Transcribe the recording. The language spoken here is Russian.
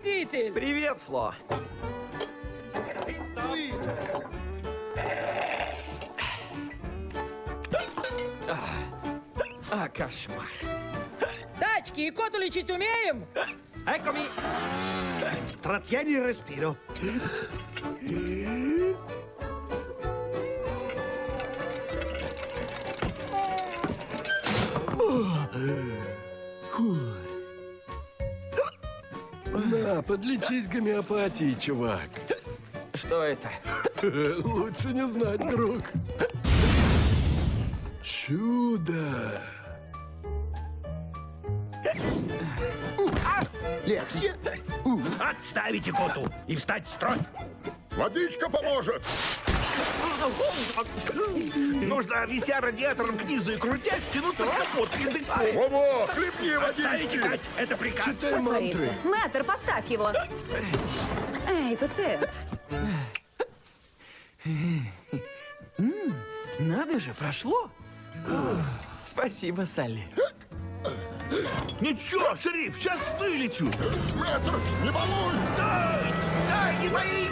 водитель! Привет, Фло. Кошмар. Тачки и коту лечить умеем? Eccomi! Trattieni il respiro. На, подлечись гомеопатией, чувак. Что это? Лучше не знать, друг. Чудо. Легче. Отставить икоту и встать в строй. Водичка поможет. Нужно, вися радиатором к низу и крутясь, тянуть под капот языком. Во-во, хлебни Отставить водички. икать. Это приказ. Читай Что мантры. творится? Мэтр, поставь его. Эй, пациент. Надо же, прошло. Спасибо, Салли. Ничего, шериф, сейчас вылечу. Мэтр, не балуй. Стой! Стой, не боись!